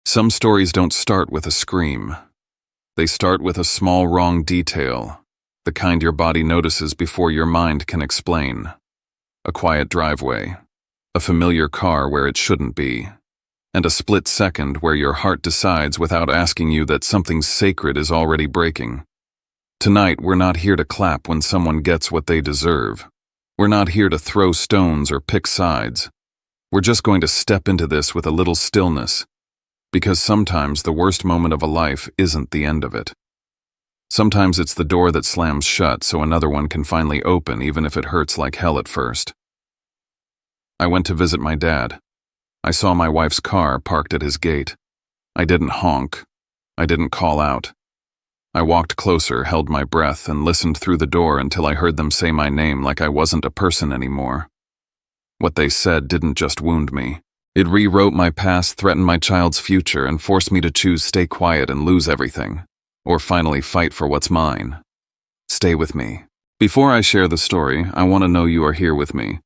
Some stories don't start with a scream. They start with a small wrong detail, the kind your body notices before your mind can explain. A quiet driveway, a familiar car where it shouldn't be, and a split second where your heart decides without asking you that something sacred is already breaking. Tonight, we're not here to clap when someone gets what they deserve. We're not here to throw stones or pick sides. We're just going to step into this with a little stillness, because sometimes the worst moment of a life isn't the end of it. Sometimes it's the door that slams shut so another one can finally open, even if it hurts like hell at first. I went to visit my dad. I saw my wife's car parked at his gate. I didn't honk. I didn't call out. I walked closer, held my breath, and listened through the door until I heard them say my name like I wasn't a person anymore. What they said didn't just wound me. It rewrote my past, threatened my child's future, and forced me to choose stay quiet and lose everything, or finally fight for what's mine. Stay with me. Before I share the story, I want to know you are here with me.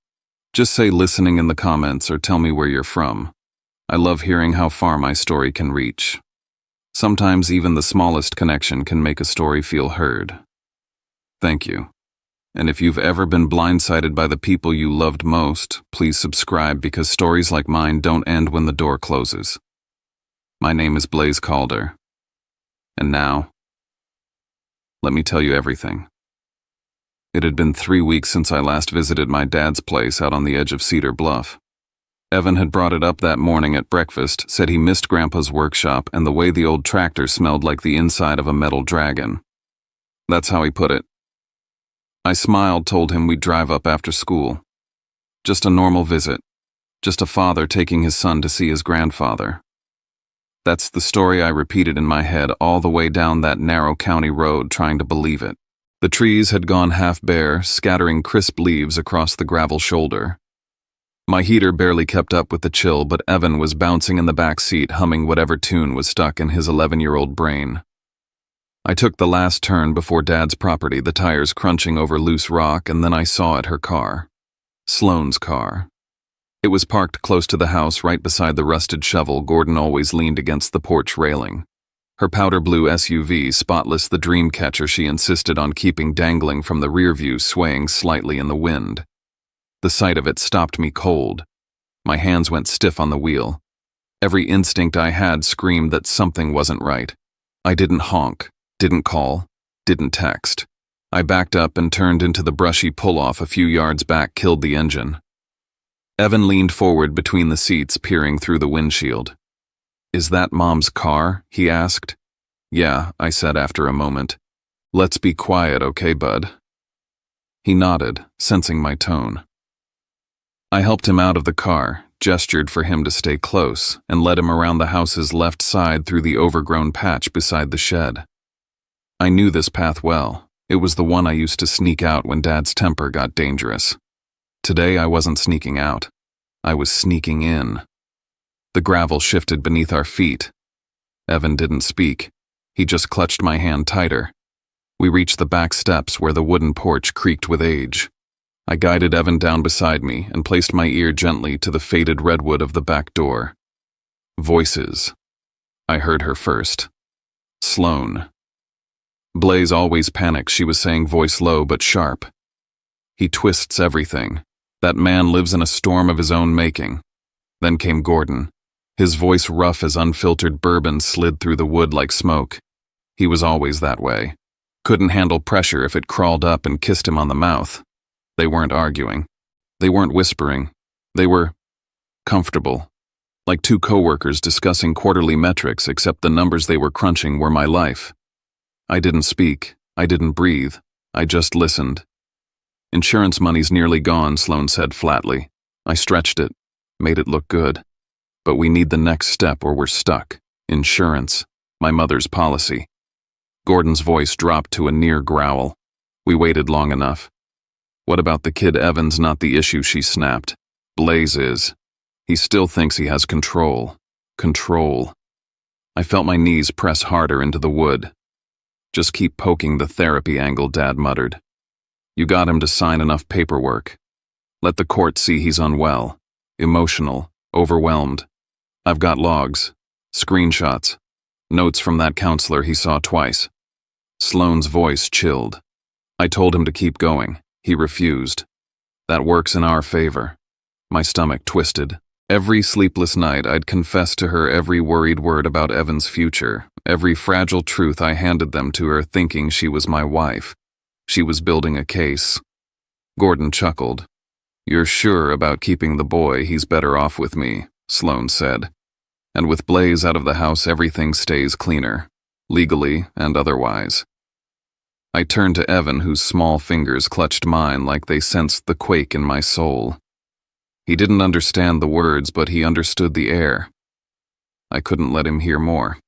Just say listening in the comments or tell me where you're from. I love hearing how far my story can reach. Sometimes even the smallest connection can make a story feel heard. Thank you. And if you've ever been blindsided by the people you loved most, please subscribe because stories like mine don't end when the door closes. My name is Blaze Calder. And now, let me tell you everything. It had been 3 weeks since I last visited my dad's place out on the edge of Cedar Bluff. Evan had brought it up that morning at breakfast, said he missed Grandpa's workshop and the way the old tractor smelled like the inside of a metal dragon. That's how he put it. I smiled, told him we'd drive up after school. Just a normal visit. Just a father taking his son to see his grandfather. That's the story I repeated in my head all the way down that narrow county road, trying to believe it. The trees had gone half bare, scattering crisp leaves across the gravel shoulder. My heater barely kept up with the chill, but Evan was bouncing in the back seat, humming whatever tune was stuck in his 11-year-old brain. I took the last turn before Dad's property, the tires crunching over loose rock, and then I saw it, her car. Sloane's car. It was parked close to the house, right beside the rusted shovel Gordon always leaned against the porch railing. Her powder blue SUV, spotless, the dream catcher she insisted on keeping dangling from the rear view, swaying slightly in the wind. The sight of it stopped me cold. My hands went stiff on the wheel. Every instinct I had screamed that something wasn't right. I didn't honk, didn't call, didn't text. I backed up and turned into the brushy pull-off a few yards back, killed the engine. Evan leaned forward between the seats, peering through the windshield. "Is that Mom's car?" he asked. "Yeah," I said after a moment. "Let's be quiet, okay, bud?" He nodded, sensing my tone. I helped him out of the car, gestured for him to stay close, and led him around the house's left side through the overgrown patch beside the shed. I knew this path well. It was the one I used to sneak out when Dad's temper got dangerous. Today I wasn't sneaking out. I was sneaking in. The gravel shifted beneath our feet. Evan didn't speak. He just clutched my hand tighter. We reached the back steps where the wooden porch creaked with age. I guided Evan down beside me and placed my ear gently to the faded redwood of the back door. Voices. I heard her first. Sloane. Blaze always panics, she was saying, voice low but sharp. He twists everything. That man lives in a storm of his own making. Then came Gordon. His voice rough as unfiltered bourbon slid through the wood like smoke. He was always that way. Couldn't handle pressure if it crawled up and kissed him on the mouth. They weren't arguing. They weren't whispering. They were comfortable. Like two coworkers discussing quarterly metrics, except the numbers they were crunching were my life. I didn't speak. I didn't breathe. I just listened. "Insurance money's nearly gone," Sloane said flatly. I stretched it, made it look good. "But we need the next step or we're stuck. Insurance. My mother's policy." Gordon's voice dropped to a near growl. We waited long enough. "What about the kid? Evan's not the issue," she snapped. "Blaze is. He still thinks he has control. Control." I felt my knees press harder into the wood. "Just keep poking the therapy angle," Dad muttered. "You got him to sign enough paperwork. Let the court see he's unwell, emotional, overwhelmed. I've got logs. Screenshots. Notes from that counselor he saw twice. Sloane's voice chilled. I told him to keep going. He refused. That works in our favor. My stomach twisted. Every sleepless night I'd confess to her every worried word about Evan's future, every fragile truth I handed them to her thinking she was my wife. She was building a case. Gordon chuckled. You're sure about keeping the boy? He's better off with me, Sloane said. And with Blaze out of the house, everything stays cleaner, legally and otherwise. I turned to Evan, whose small fingers clutched mine like they sensed the quake in my soul. He didn't understand the words, but he understood the air. I couldn't let him hear more.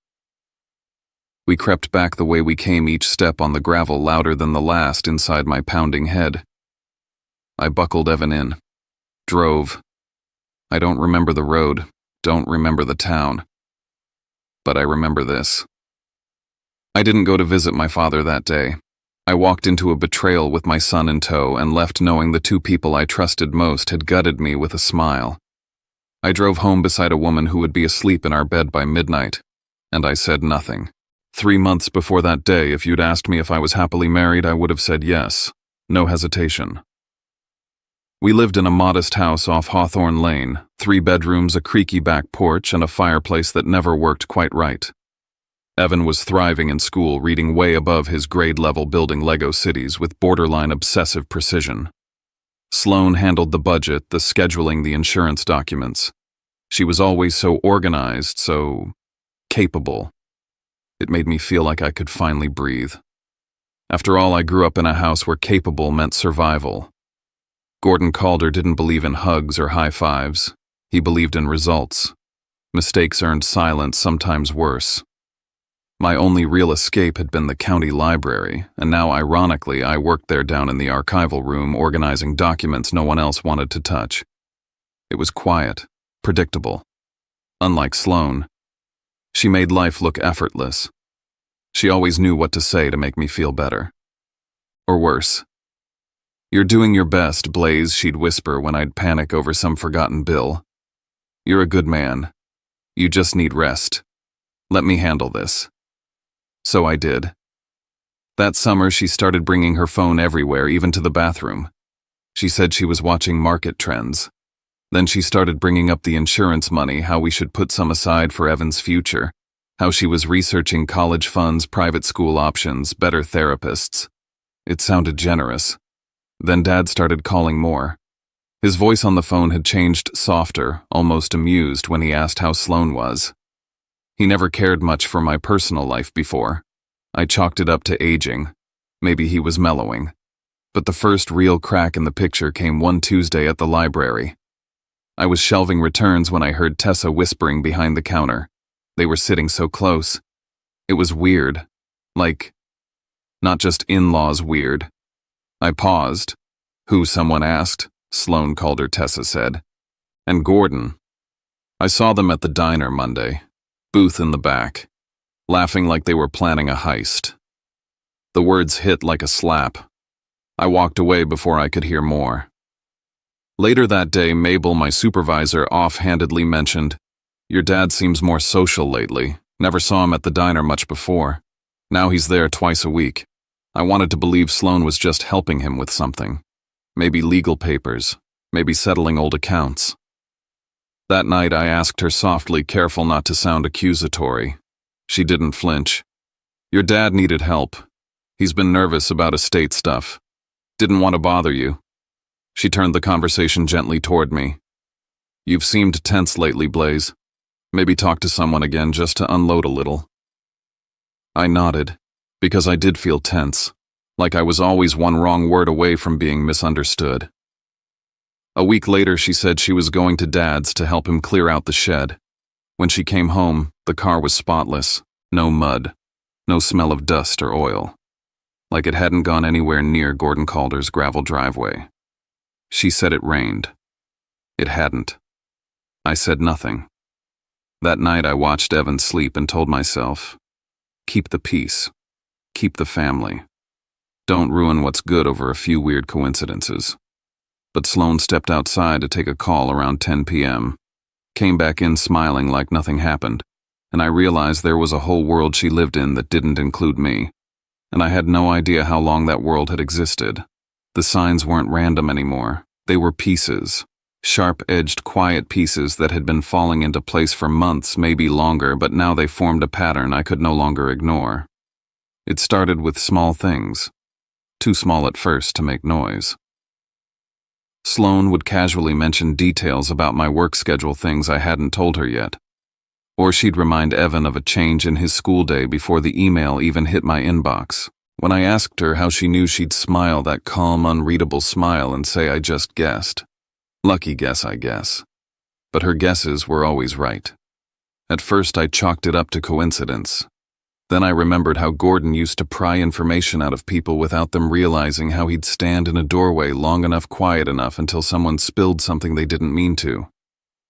We crept back the way we came, each step on the gravel louder than the last inside my pounding head. I buckled Evan in. Drove. I don't remember the road, don't remember the town. But I remember this. I didn't go to visit my father that day. I walked into a betrayal with my son in tow and left knowing the two people I trusted most had gutted me with a smile. I drove home beside a woman who would be asleep in our bed by midnight, and I said nothing. 3 months before that day, if you'd asked me if I was happily married, I would have said yes. No hesitation. We lived in a modest house off Hawthorne Lane, 3 bedrooms, a creaky back porch, and a fireplace that never worked quite right. Evan was thriving in school, reading way above his grade level, building Lego cities with borderline obsessive precision. Sloane handled the budget, the scheduling, the insurance documents. She was always so organized, so capable. It made me feel like I could finally breathe. After all, I grew up in a house where capable meant survival. Gordon Calder didn't believe in hugs or high fives. He believed in results. Mistakes earned silence, sometimes worse. My only real escape had been the county library, and now, ironically, I worked there down in the archival room, organizing documents no one else wanted to touch. It was quiet, predictable. Unlike Sloane, she made life look effortless. She always knew what to say to make me feel better. Or worse. You're doing your best, Blaze, she'd whisper when I'd panic over some forgotten bill. You're a good man. You just need rest. Let me handle this. So I did. That summer, she started bringing her phone everywhere, even to the bathroom. She said she was watching market trends. Then she started bringing up the insurance money, how we should put some aside for Evan's future, how she was researching college funds, private school options, better therapists. It sounded generous. Then Dad started calling more. His voice on the phone had changed, softer, almost amused, when he asked how Sloane was. He never cared much for my personal life before. I chalked it up to aging. Maybe he was mellowing. But the first real crack in the picture came one Tuesday at the library. I was shelving returns when I heard Tessa whispering behind the counter. They were sitting so close. It was weird. Like, not just in-laws weird. I paused. Who, someone asked. Sloane Calder, Tessa said. And Gordon. I saw them at the diner Monday. Booth in the back, laughing like they were planning a heist. The words hit like a slap. I walked away before I could hear more. Later that day, Mabel, my supervisor, offhandedly mentioned, Your dad seems more social lately. Never saw him at the diner much before. Now he's there twice a week. I wanted to believe Sloane was just helping him with something. Maybe legal papers, maybe settling old accounts. That night I asked her softly, careful not to sound accusatory. She didn't flinch. Your dad needed help. He's been nervous about estate stuff. Didn't want to bother you. She turned the conversation gently toward me. You've seemed tense lately, Blaze. Maybe talk to someone again just to unload a little. I nodded, because I did feel tense, like I was always one wrong word away from being misunderstood. A week later, she said she was going to Dad's to help him clear out the shed. When she came home, the car was spotless, no mud, no smell of dust or oil, like it hadn't gone anywhere near Gordon Calder's gravel driveway. She said it rained. It hadn't. I said nothing. That night I watched Evan sleep and told myself, keep the peace, keep the family. Don't ruin what's good over a few weird coincidences. But Sloane stepped outside to take a call around 10 p.m., came back in smiling like nothing happened, and I realized there was a whole world she lived in that didn't include me, and I had no idea how long that world had existed. The signs weren't random anymore. They were pieces. Sharp-edged, quiet pieces that had been falling into place for months, maybe longer, but now they formed a pattern I could no longer ignore. It started with small things. Too small at first to make noise. Sloane would casually mention details about my work schedule, things I hadn't told her yet. Or she'd remind Evan of a change in his school day before the email even hit my inbox. When I asked her how she knew, she'd smile that calm, unreadable smile and say, "I just guessed." Lucky guess, I guess. But her guesses were always right. At first I chalked it up to coincidence. Then I remembered how Gordon used to pry information out of people without them realizing, how he'd stand in a doorway long enough, quiet enough, until someone spilled something they didn't mean to.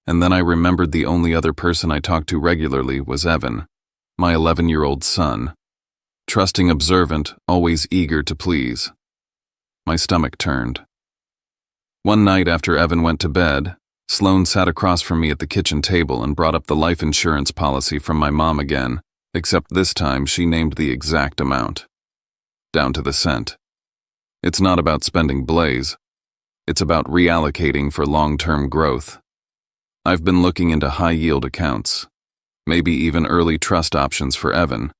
And then I remembered the only other person I talked to regularly was Evan, my 11-year-old son. Trusting, observant, always eager to please. My stomach turned. One night after Evan went to bed, Sloane sat across from me at the kitchen table and brought up the life insurance policy from my mom again, except this time she named the exact amount. Down to the cent. It's not about spending Blaze. It's about reallocating for long-term growth. I've been looking into high-yield accounts, maybe even early trust options for Evan.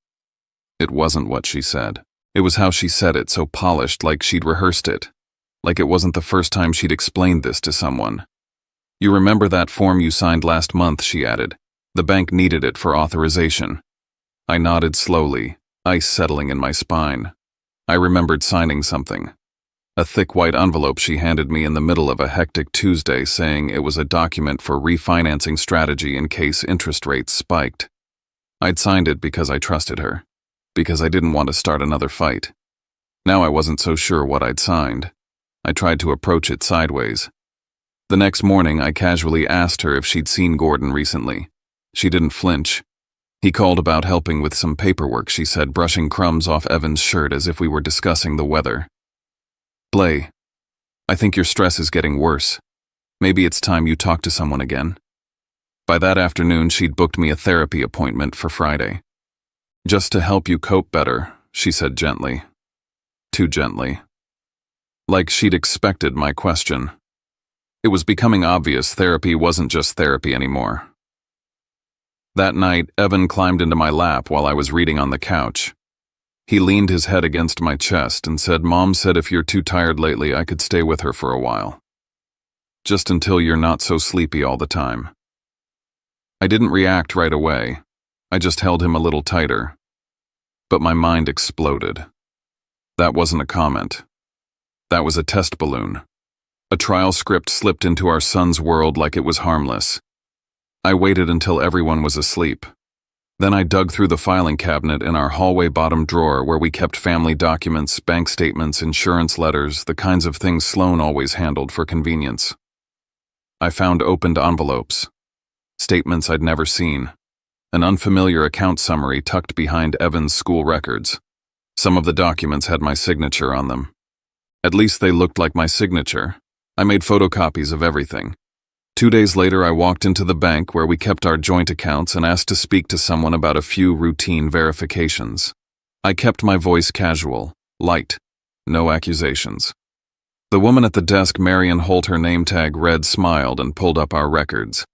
It wasn't what she said. It was how she said it, so polished, like she'd rehearsed it. Like it wasn't the first time she'd explained this to someone. "You remember that form you signed last month," she added. "The bank needed it for authorization." I nodded slowly, ice settling in my spine. I remembered signing something. A thick white envelope she handed me in the middle of a hectic Tuesday, saying it was a document for refinancing strategy in case interest rates spiked. I'd signed it because I trusted her, because I didn't want to start another fight. Now I wasn't so sure what I'd signed. I tried to approach it sideways. The next morning, I casually asked her if she'd seen Gordon recently. She didn't flinch. "He called about helping with some paperwork," she said, brushing crumbs off Evan's shirt as if we were discussing the weather. "Blay, I think your stress is getting worse. Maybe it's time you talk to someone again." By that afternoon, she'd booked me a therapy appointment for Friday. "Just to help you cope better," she said gently. Too gently. Like she'd expected my question. It was becoming obvious therapy wasn't just therapy anymore. That night, Evan climbed into my lap while I was reading on the couch. He leaned his head against my chest and said, "Mom said if you're too tired lately, I could stay with her for a while. Just until you're not so sleepy all the time." I didn't react right away. I just held him a little tighter. But my mind exploded. That wasn't a comment. That was a test balloon. A trial script slipped into our son's world like it was harmless. I waited until everyone was asleep. Then I dug through the filing cabinet in our hallway bottom drawer where we kept family documents, bank statements, insurance letters, the kinds of things Sloane always handled for convenience. I found opened envelopes, statements I'd never seen, an unfamiliar account summary tucked behind Evan's school records. Some of the documents had my signature on them. At least they looked like my signature. I made photocopies of everything. 2 days later, I walked into the bank where we kept our joint accounts and asked to speak to someone about a few routine verifications. I kept my voice casual, light, no accusations. The woman at the desk, Marion Holt, her name tag read, smiled and pulled up our records.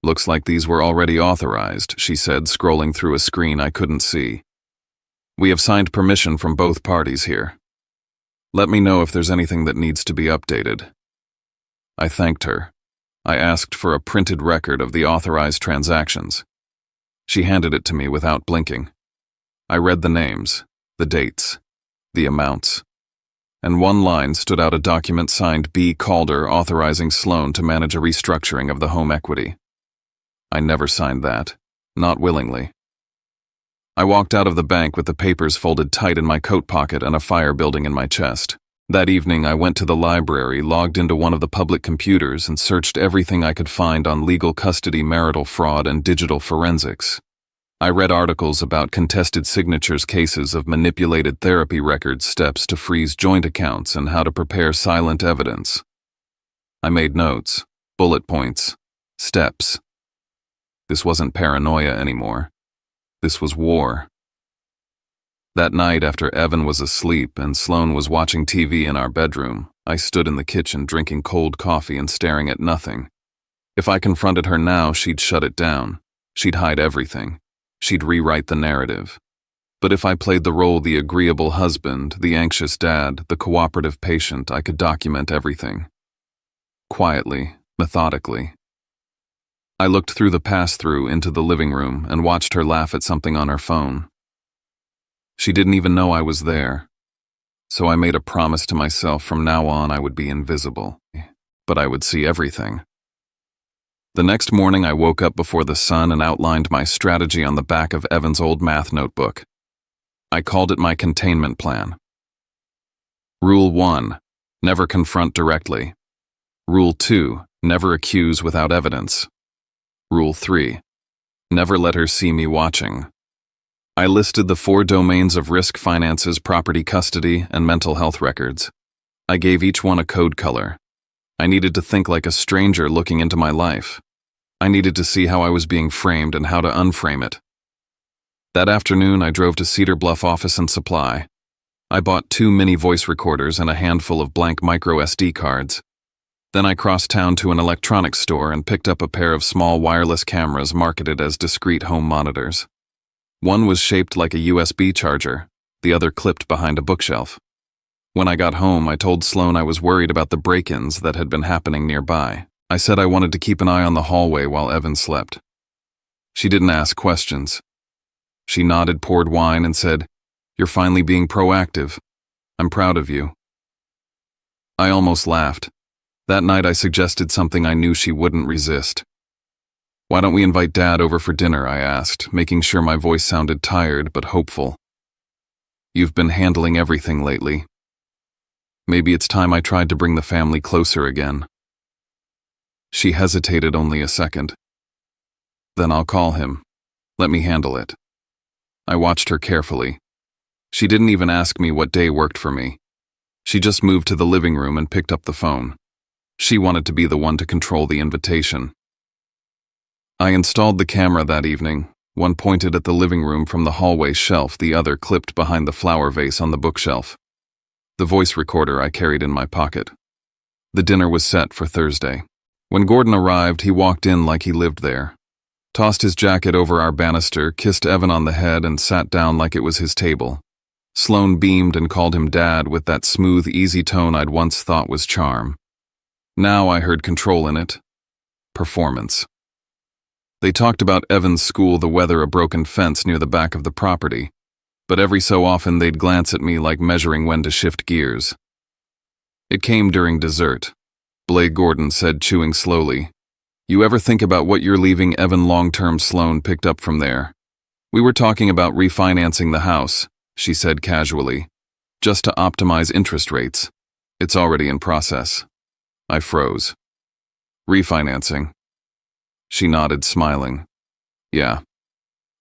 "Looks like these were already authorized," she said, scrolling through a screen I couldn't see. "We have signed permission from both parties here. Let me know if there's anything that needs to be updated." I thanked her. I asked for a printed record of the authorized transactions. She handed it to me without blinking. I read the names, the dates, the amounts, and one line stood out: a document signed B. Calder authorizing Sloane to manage a restructuring of the home equity. I never signed that, not willingly. I walked out of the bank with the papers folded tight in my coat pocket and a fire building in my chest. That evening, I went to the library, logged into one of the public computers, and searched everything I could find on legal custody, marital fraud, and digital forensics. I read articles about contested signatures, cases of manipulated therapy records, steps to freeze joint accounts, and how to prepare silent evidence. I made notes, bullet points, steps. This wasn't paranoia anymore. This was war. That night, after Evan was asleep and Sloane was watching TV in our bedroom, I stood in the kitchen drinking cold coffee and staring at nothing. If I confronted her now, she'd shut it down. She'd hide everything. She'd rewrite the narrative. But if I played the role the agreeable husband, the anxious dad, the cooperative patient, I could document everything. Quietly, methodically. I looked through the pass-through into the living room and watched her laugh at something on her phone. She didn't even know I was there. So I made a promise to myself from now on I would be invisible, but I would see everything. The next morning I woke up before the sun and outlined my strategy on the back of Evan's old math notebook. I called it my containment plan. Rule 1. Never confront directly. Rule 2. Never accuse without evidence. Rule 3. Never let her see me watching. I listed the 4 domains of risk, finances, property custody, and mental health records. I gave each one a code color. I needed to think like a stranger looking into my life. I needed to see how I was being framed and how to unframe it. That afternoon, I drove to Cedar Bluff Office and Supply. I bought 2 mini voice recorders and a handful of blank micro SD cards. Then I crossed town to an electronics store and picked up a pair of small wireless cameras marketed as discrete home monitors. One was shaped like a USB charger, the other clipped behind a bookshelf. When I got home, I told Sloane I was worried about the break-ins that had been happening nearby. I said I wanted to keep an eye on the hallway while Evan slept. She didn't ask questions. She nodded, poured wine, and said, "You're finally being proactive. I'm proud of you." I almost laughed. That night I suggested something I knew she wouldn't resist. "Why don't we invite Dad over for dinner?" I asked, making sure my voice sounded tired but hopeful. "You've been handling everything lately. Maybe it's time I tried to bring the family closer again." She hesitated only a second. "Then I'll call him. Let me handle it." I watched her carefully. She didn't even ask me what day worked for me. She just moved to the living room and picked up the phone. She wanted to be the one to control the invitation. I installed the camera that evening, one pointed at the living room from the hallway shelf, the other clipped behind the flower vase on the bookshelf. The voice recorder I carried in my pocket. The dinner was set for Thursday. When Gordon arrived, he walked in like he lived there. Tossed his jacket over our banister, kissed Evan on the head, and sat down like it was his table. Sloane beamed and called him Dad with that smooth, easy tone I'd once thought was charm. Now I heard control in it. Performance. They talked about Evan's school, the weather, a broken fence near the back of the property, but every so often they'd glance at me like measuring when to shift gears. It came during dessert. Blake Gordon said, chewing slowly, "You ever think about what you're leaving Evan long-term?" Sloane picked up from there. "We were talking about refinancing the house," she said casually, "just to optimize interest rates. It's already in process." I froze. "Refinancing?" She nodded, smiling. "Yeah.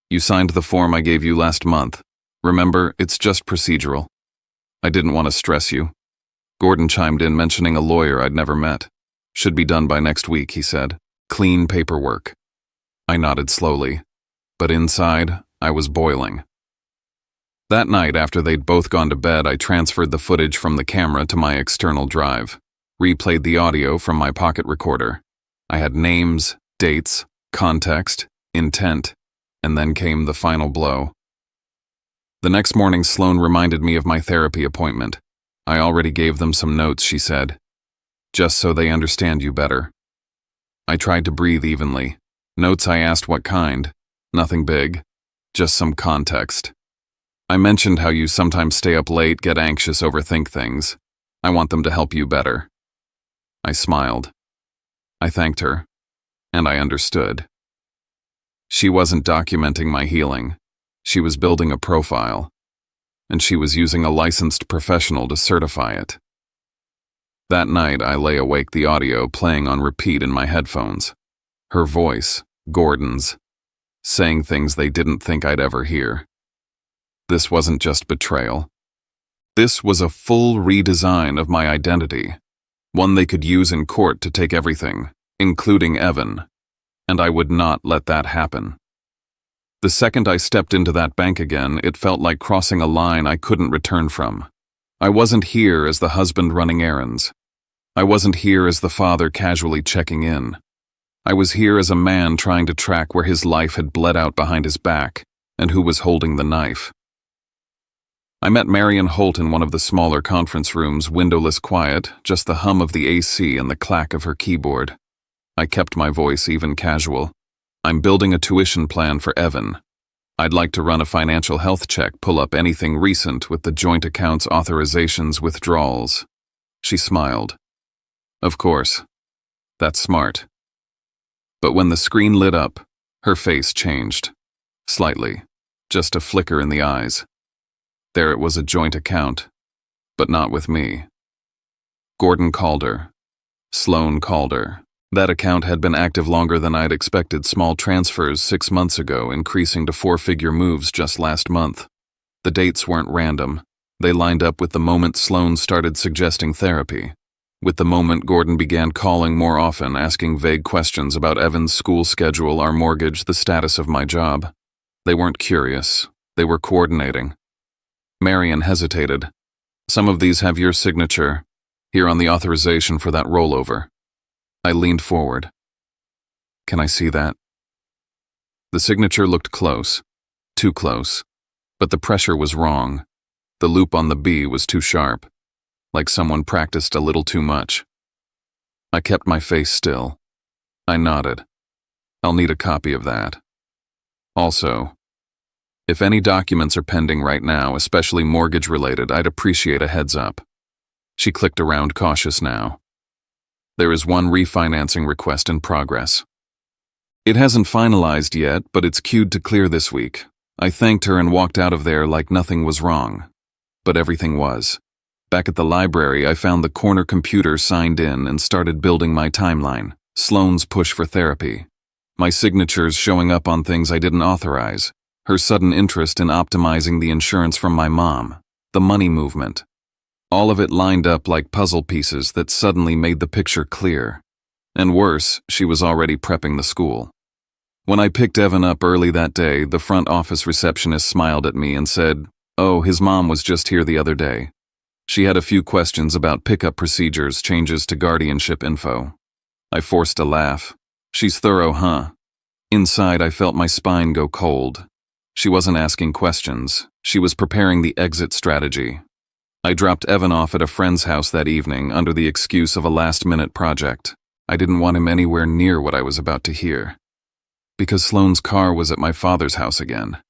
You signed the form I gave you last month. Remember, it's just procedural. I didn't want to stress you." Gordon chimed in, mentioning a lawyer I'd never met. "Should be done by next week," he said. "Clean paperwork." I nodded slowly, but inside, I was boiling. That night, after they'd both gone to bed, I transferred the footage from the camera to my external drive, replayed the audio from my pocket recorder. I had names, dates, context, intent, and then came the final blow. The next morning, Sloane reminded me of my therapy appointment. "I already gave them some notes," she said, "just so they understand you better." I tried to breathe evenly. "Notes?" I asked. "What kind?" "Nothing big, just some context. I mentioned how you sometimes stay up late, get anxious, overthink things. I want them to help you better." I smiled. I thanked her, and I understood. She wasn't documenting my healing. She was building a profile, and she was using a licensed professional to certify it. That night, I lay awake, the audio playing on repeat in my headphones. Her voice, Gordon's, saying things they didn't think I'd ever hear. This wasn't just betrayal. This was a full redesign of my identity, one they could use in court to take everything, including Evan. and I would not let that happen. The second I stepped into that bank again, it felt like crossing a line I couldn't return from. I wasn't here as the husband running errands. I wasn't here as the father casually checking in. I was here as a man trying to track where his life had bled out behind his back and who was holding the knife. I met Marion Holt in one of the smaller conference rooms, windowless quiet, just the hum of the AC and the clack of her keyboard. I kept my voice even casual. I'm building a tuition plan for Evan. I'd like to run a financial health check, pull up anything recent with the joint accounts authorizations withdrawals. She smiled. Of course. That's smart. But when the screen lit up, her face changed. Slightly. Just a flicker in the eyes. There it was, a joint account. But not with me. Gordon Calder. Sloan Calder. That account had been active longer than I'd expected. Small transfers 6 months ago, increasing to 4-figure moves just last month. The dates weren't random. They lined up with the moment Sloan started suggesting therapy. With the moment Gordon began calling more often, asking vague questions about Evan's school schedule, our mortgage, the status of my job. They weren't curious. They were coordinating. Marion hesitated. Some of these have your signature. Here on the authorization for that rollover. I leaned forward. Can I see that? The signature looked close. Too close. But the pressure was wrong. The loop on the B was too sharp. Like someone practiced a little too much. I kept my face still. I nodded. I'll need a copy of that. Also, if any documents are pending right now, especially mortgage-related, I'd appreciate a heads up. She clicked around, cautious now. There is one refinancing request in progress. It hasn't finalized yet, but it's queued to clear this week. I thanked her and walked out of there like nothing was wrong. But everything was. Back at the library, I found the corner computer, signed in, and started building my timeline. Sloan's push for therapy. My signatures showing up on things I didn't authorize. Her sudden interest in optimizing the insurance from my mom. The money movement. All of it lined up like puzzle pieces that suddenly made the picture clear. And worse, she was already prepping the school. When I picked Evan up early that day, the front office receptionist smiled at me and said, "Oh, his mom was just here the other day. She had a few questions about pickup procedures, changes to guardianship info." I forced a laugh. She's thorough, huh? Inside, I felt my spine go cold. She wasn't asking questions. She was preparing the exit strategy. I dropped Evan off at a friend's house that evening under the excuse of a last-minute project. I didn't want him anywhere near what I was about to hear. Because Sloan's car was at my father's house again.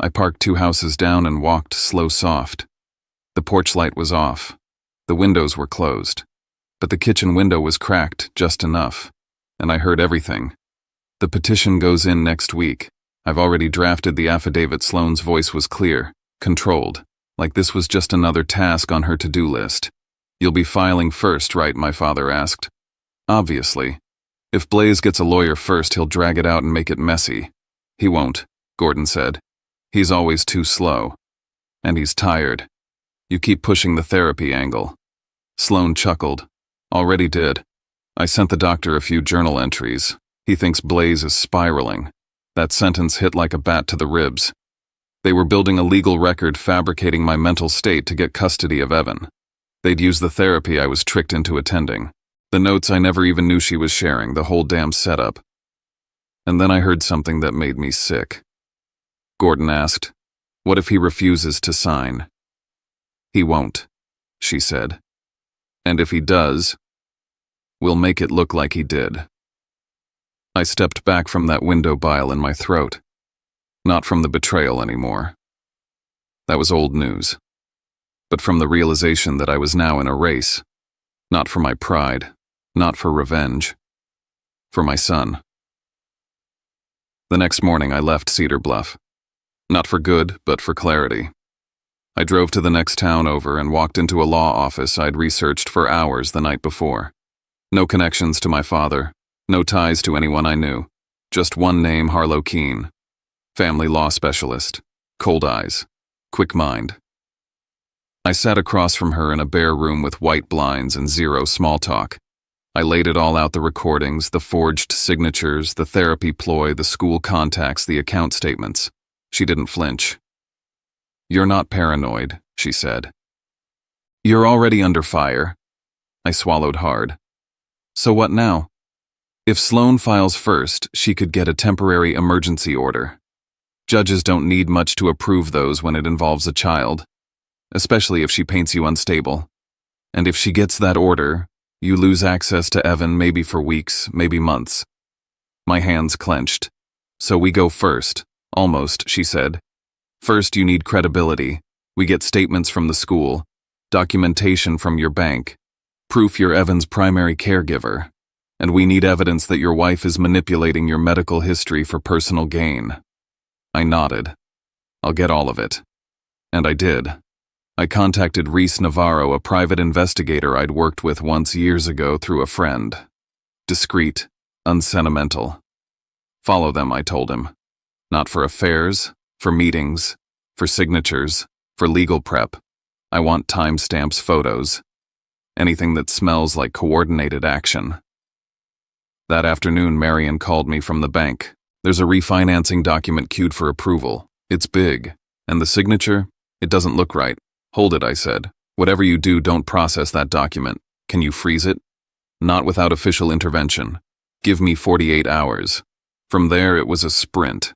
I parked 2 houses down and walked slow soft. The porch light was off. The windows were closed. But the kitchen window was cracked just enough. And I heard everything. The petition goes in next week. I've already drafted the affidavit. Sloan's voice was clear, controlled. Like this was just another task on her to-do list. "You'll be filing first, right?" my father asked. "Obviously. If Blaze gets a lawyer first, he'll drag it out and make it messy." "He won't," Gordon said. "He's always too slow. And he's tired. You keep pushing the therapy angle." Sloan chuckled. "Already did. I sent the doctor a few journal entries. He thinks Blaze is spiraling." That sentence hit like a bat to the ribs. They were building a legal record, fabricating my mental state to get custody of Evan. They'd use the therapy I was tricked into attending. The notes I never even knew she was sharing, the whole damn setup. And then I heard something that made me sick. Gordon asked, "What if he refuses to sign?" "He won't," she said. "And if he does, we'll make it look like he did." I stepped back from that window, bile in my throat. Not from the betrayal anymore. That was old news. But from the realization that I was now in a race. Not for my pride, not for revenge. For my son. The next morning I left Cedar Bluff. Not for good, but for clarity. I drove to the next town over and walked into a law office I'd researched for hours the night before. No connections to my father, no ties to anyone I knew. Just one name, Harlow Keene. Family law specialist. Cold eyes. Quick mind. I sat across from her in a bare room with white blinds and zero small talk. I laid it all out, the recordings, the forged signatures, the therapy ploy, the school contacts, the account statements. She didn't flinch. "You're not paranoid," she said. "You're already under fire." I swallowed hard. "So what now?" If Sloan files first, she could get a temporary emergency order. Judges don't need much to approve those when it involves a child, especially if she paints you unstable. And if she gets that order, you lose access to Evan maybe for weeks, maybe months. My hands clenched. "So we go first." "Almost," she said. "First, you need credibility. We get statements from the school, documentation from your bank, proof you're Evan's primary caregiver, and we need evidence that your wife is manipulating your medical history for personal gain." I nodded. "I'll get all of it." And I did. I contacted Reese Navarro, a private investigator I'd worked with once years ago through a friend. Discreet, unsentimental. "Follow them," I told him. "Not for affairs, for meetings, for signatures, for legal prep. I want timestamps, photos. Anything that smells like coordinated action." That afternoon, Marion called me from the bank. "There's a refinancing document queued for approval. It's big. And the signature? It doesn't look right." "Hold it," I said. "Whatever you do, don't process that document. Can you freeze it?" "Not without official intervention. Give me 48 hours. From there, it was a sprint.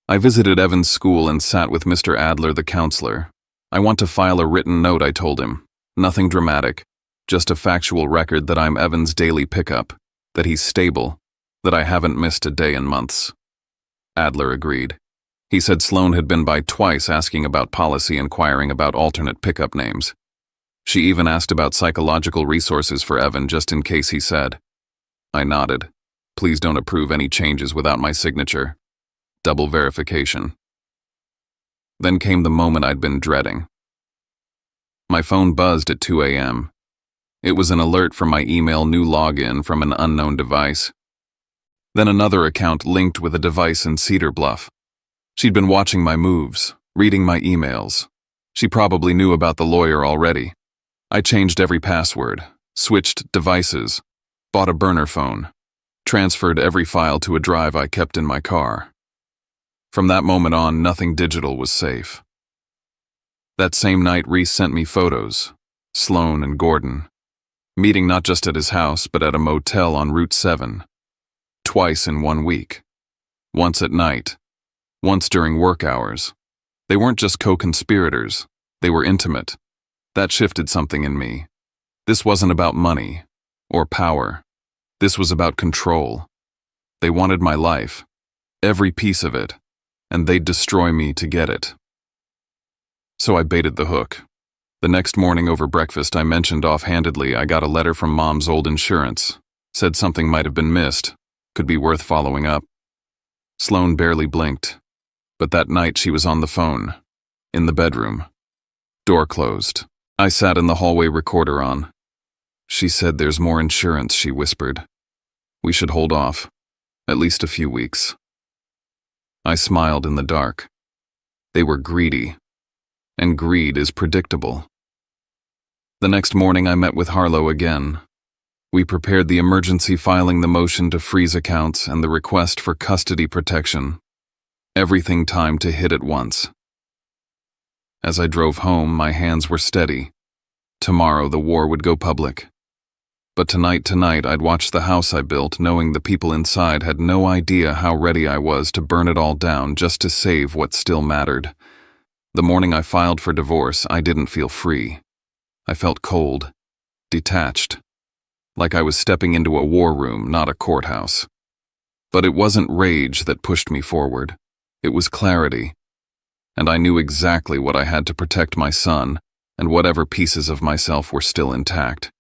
I visited Evan's school and sat with Mr. Adler, the counselor. "I want to file a written note," I told him. "Nothing dramatic. Just a factual record that I'm Evan's daily pickup, that he's stable, that I haven't missed a day in months." Adler agreed. He said Sloan had been by twice asking about policy, inquiring about alternate pickup names. She even asked about psychological resources for Evan just in case, he said. I nodded. "Please don't approve any changes without my signature. Double verification." Then came the moment I'd been dreading. My phone buzzed at 2 a.m. It was an alert from my email, new login from an unknown device. Then another account linked with a device in Cedar Bluff. She'd been watching my moves, reading my emails. She probably knew about the lawyer already. I changed every password, switched devices, bought a burner phone, transferred every file to a drive I kept in my car. From that moment on, nothing digital was safe. That same night, Reese sent me photos, Sloan and Gordon, meeting not just at his house, but at a motel on Route 7, twice in 1 week, once at night, once during work hours. They weren't just co-conspirators, they were intimate. That shifted something in me. This wasn't about money or power. This was about control. They wanted my life, every piece of it, and they'd destroy me to get it. So I baited the hook. The next morning over breakfast, I mentioned offhandedly I got a letter from Mom's old insurance. Said something might have been missed, could be worth following up. Sloan barely blinked. But that night she was on the phone, in the bedroom. Door closed. I sat in the hallway, recorder on. "She said there's more insurance," she whispered. "We should hold off, at least a few weeks." I smiled in the dark. They were greedy, and greed is predictable. The next morning I met with Harlow again. We prepared the emergency filing, the motion to freeze accounts, and the request for custody protection. Everything timed to hit at once. As I drove home, my hands were steady. Tomorrow the war would go public. But tonight I'd watch the house I built, knowing the people inside had no idea how ready I was to burn it all down just to save what still mattered. The morning I filed for divorce, I didn't feel free. I felt cold, detached, like I was stepping into a war room, not a courthouse. But it wasn't rage that pushed me forward. It was clarity. And I knew exactly what I had to protect my son and whatever pieces of myself were still intact.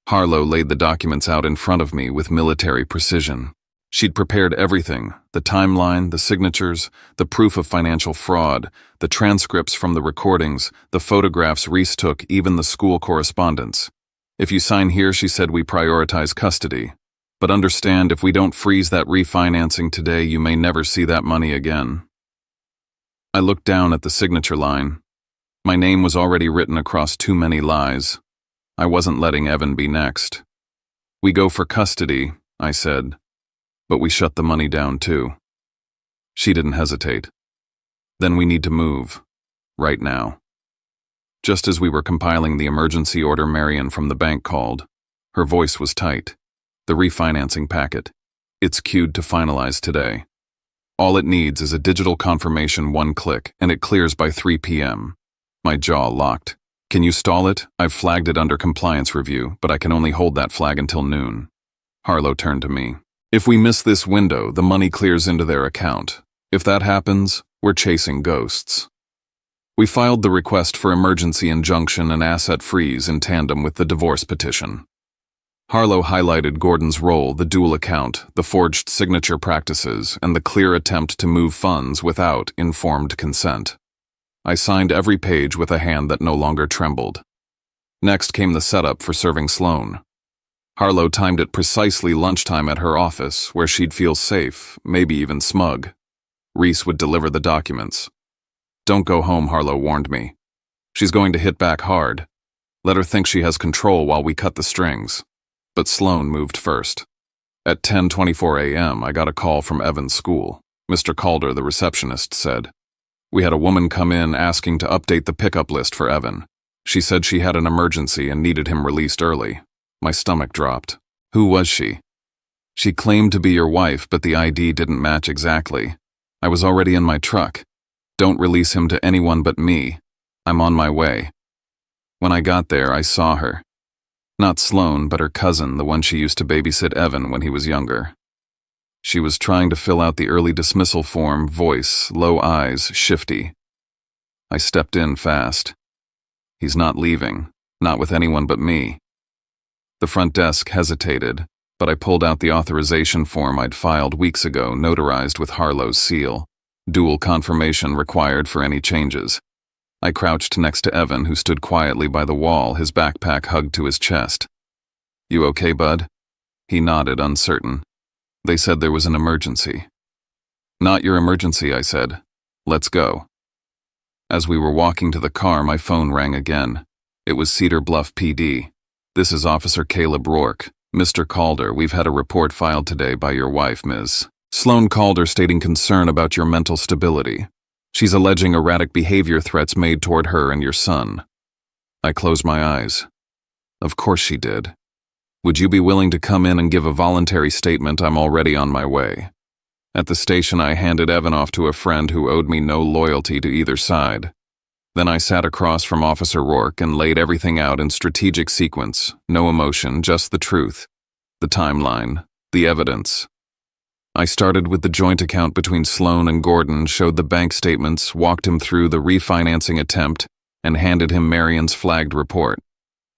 Harlow laid the documents out in front of me with military precision. She'd prepared everything, the timeline, the signatures, the proof of financial fraud, the transcripts from the recordings, the photographs Reese took, even the school correspondence. "If you sign here," she said, "we prioritize custody. But understand, if we don't freeze that refinancing today, you may never see that money again." I looked down at the signature line. My name was already written across too many lies. I wasn't letting Evan be next. We go for custody, I said, but we shut the money down too. She didn't hesitate. Then we need to move. Right now. Just as we were compiling the emergency order, Marion from the bank called. Her voice was tight. The refinancing packet. It's queued to finalize today. All it needs is a digital confirmation, one click, and it clears by 3 p.m. My jaw locked. Can you stall it? I've flagged it under compliance review, but I can only hold that flag until noon. Harlow turned to me. If we miss this window, the money clears into their account. If that happens, we're chasing ghosts. We filed the request for emergency injunction and asset freeze in tandem with the divorce petition. Harlow highlighted Gordon's role, the dual account, the forged signature practices, and the clear attempt to move funds without informed consent. I signed every page with a hand that no longer trembled. Next came the setup for serving Sloan. Harlow timed it precisely lunchtime at her office, where she'd feel safe, maybe even smug. Reese would deliver the documents. Don't go home, Harlow warned me. She's going to hit back hard. Let her think she has control while we cut the strings. But Sloan moved first. At 10:24 a.m., I got a call from Evan's school. Mr. Calder, the receptionist, said. We had a woman come in asking to update the pickup list for Evan. She said she had an emergency and needed him released early. My stomach dropped. Who was she? She claimed to be your wife, but the ID didn't match exactly. I was already in my truck. Don't release him to anyone but me. I'm on my way. When I got there, I saw her. Not Sloan, but her cousin, the one she used to babysit Evan when he was younger. She was trying to fill out the early dismissal form, voice, low eyes, shifty. I stepped in fast. He's not leaving, not with anyone but me. The front desk hesitated, but I pulled out the authorization form I'd filed weeks ago, notarized with Harlow's seal. Dual confirmation required for any changes. I crouched next to Evan, who stood quietly by the wall, his backpack hugged to his chest. You okay, bud? He nodded, uncertain. They said there was an emergency. Not your emergency, I said. Let's go. As we were walking to the car, my phone rang again. It was Cedar Bluff PD. This is Officer Caleb Rourke. Mr. Calder, we've had a report filed today by your wife, Ms. Sloan Calder, stating concern about your mental stability. She's alleging erratic behavior threats made toward her and your son. I closed my eyes. Of course she did. Would you be willing to come in and give a voluntary statement? I'm already on my way. At the station, I handed Evan off to a friend who owed me no loyalty to either side. Then I sat across from Officer Rourke and laid everything out in strategic sequence, no emotion, just the truth, the timeline, the evidence. I started with the joint account between Sloan and Gordon, showed the bank statements, walked him through the refinancing attempt, and handed him Marion's flagged report.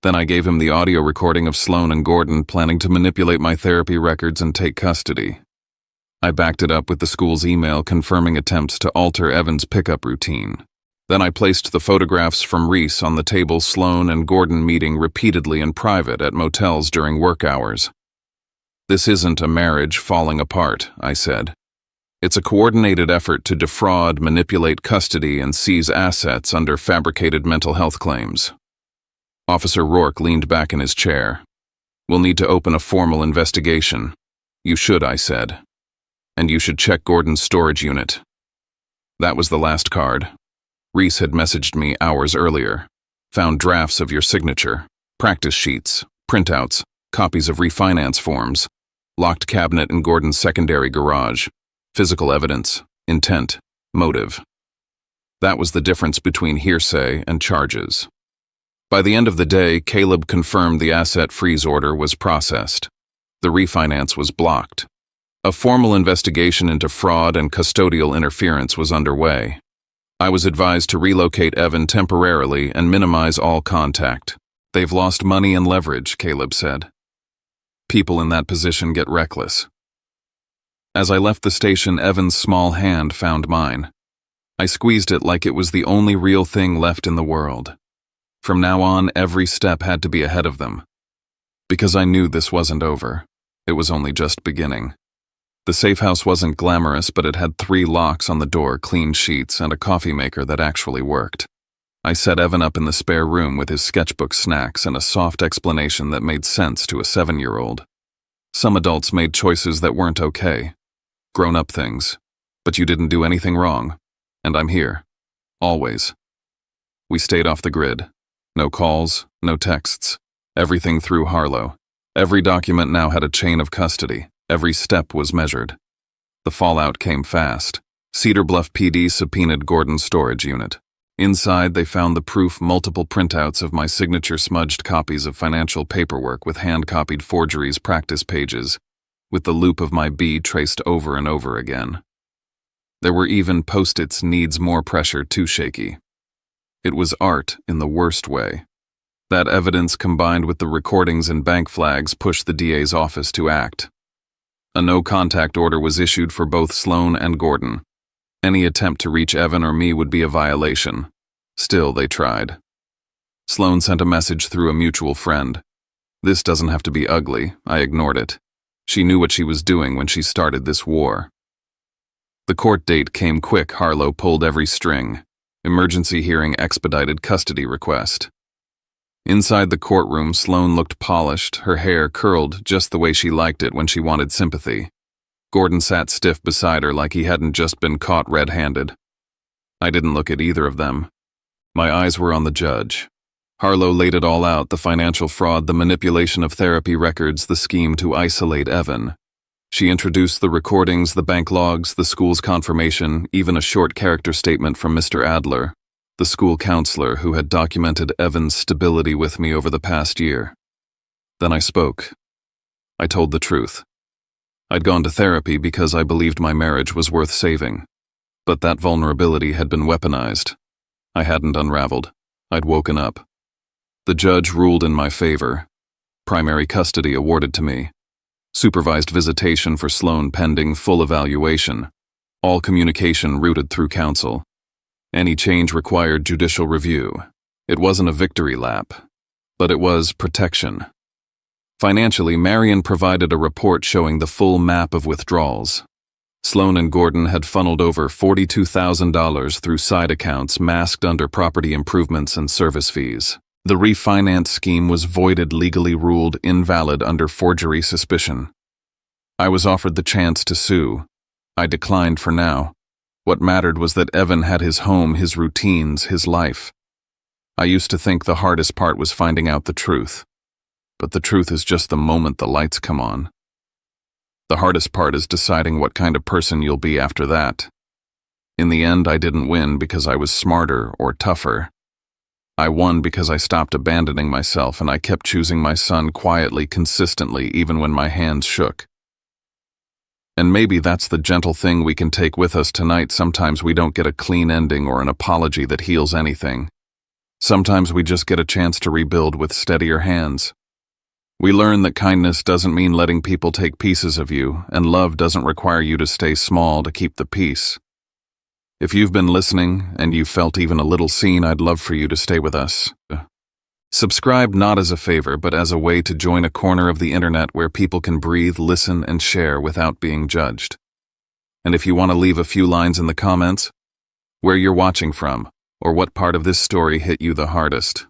Then I gave him the audio recording of Sloan and Gordon planning to manipulate my therapy records and take custody. I backed it up with the school's email confirming attempts to alter Evan's pickup routine. Then I placed the photographs from Reese on the table, Sloan and Gordon meeting repeatedly in private at motels during work hours. This isn't a marriage falling apart, I said. It's a coordinated effort to defraud, manipulate custody, and seize assets under fabricated mental health claims. Officer Rourke leaned back in his chair. We'll need to open a formal investigation. You should, I said. And you should check Gordon's storage unit. That was the last card. Reese had messaged me hours earlier. Found drafts of your signature, practice sheets, printouts, copies of refinance forms, locked cabinet in Gordon's secondary garage, physical evidence, intent, motive. That was the difference between hearsay and charges. By the end of the day, Caleb confirmed the asset freeze order was processed. The refinance was blocked. A formal investigation into fraud and custodial interference was underway. I was advised to relocate Evan temporarily and minimize all contact. They've lost money and leverage, Caleb said. People in that position get reckless. As I left the station, Evan's small hand found mine. I squeezed it like it was the only real thing left in the world. From now on, every step had to be ahead of them. Because I knew this wasn't over. It was only just beginning. The safe house wasn't glamorous, but it had 3 locks on the door, clean sheets, and a coffee maker that actually worked. I set Evan up in the spare room with his sketchbook snacks and a soft explanation that made sense to a 7-year-old. Some adults made choices that weren't okay. Grown-up things. But you didn't do anything wrong. And I'm here. Always. We stayed off the grid. No calls, no texts. Everything through Harlow. Every document now had a chain of custody. Every step was measured. The fallout came fast. Cedar Bluff PD subpoenaed Gordon's storage unit. Inside, they found the proof multiple printouts of my signature-smudged copies of financial paperwork with hand-copied forgeries practice pages, with the loop of my B traced over and over again. There were even post-its needs more pressure too shaky. It was art in the worst way. That evidence combined with the recordings and bank flags pushed the DA's office to act. A no-contact order was issued for both Sloan and Gordon. Any attempt to reach Evan or me would be a violation. Still, they tried. Sloan sent a message through a mutual friend. This doesn't have to be ugly. I ignored it. She knew what she was doing when she started this war. The court date came quick. Harlow pulled every string. Emergency hearing expedited custody request. Inside the courtroom, Sloan looked polished, her hair curled just the way she liked it when she wanted sympathy. Gordon sat stiff beside her like he hadn't just been caught red-handed. I didn't look at either of them. My eyes were on the judge. Harlow laid it all out, the financial fraud, the manipulation of therapy records, the scheme to isolate Evan. She introduced the recordings, the bank logs, the school's confirmation, even a short character statement from Mr. Adler, the school counselor who had documented Evan's stability with me over the past year. Then I spoke. I told the truth. I'd gone to therapy because I believed my marriage was worth saving. But that vulnerability had been weaponized. I hadn't unraveled. I'd woken up. The judge ruled in my favor. Primary custody awarded to me. Supervised visitation for Sloan pending full evaluation. All communication routed through counsel. Any change required judicial review. It wasn't a victory lap, but it was protection. Financially, Marion provided a report showing the full map of withdrawals. Sloan and Gordon had funneled over $42,000 through side accounts masked under property improvements and service fees. The refinance scheme was voided, legally ruled invalid under forgery suspicion. I was offered the chance to sue. I declined for now. What mattered was that Evan had his home, his routines, his life. I used to think the hardest part was finding out the truth. But the truth is just the moment the lights come on. The hardest part is deciding what kind of person you'll be after that. In the end, I didn't win because I was smarter or tougher. I won because I stopped abandoning myself and I kept choosing my son quietly, consistently, even when my hands shook. And maybe that's the gentle thing we can take with us tonight. Sometimes we don't get a clean ending or an apology that heals anything. Sometimes we just get a chance to rebuild with steadier hands. We learn that kindness doesn't mean letting people take pieces of you, and love doesn't require you to stay small to keep the peace. If you've been listening, and you felt even a little seen, I'd love for you to stay with us. Subscribe not as a favor, but as a way to join a corner of the internet where people can breathe, listen, and share without being judged. And if you want to leave a few lines in the comments, where you're watching from, or what part of this story hit you the hardest.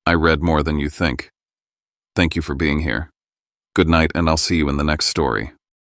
I read more than you think. Thank you for being here. Good night, and I'll see you in the next story.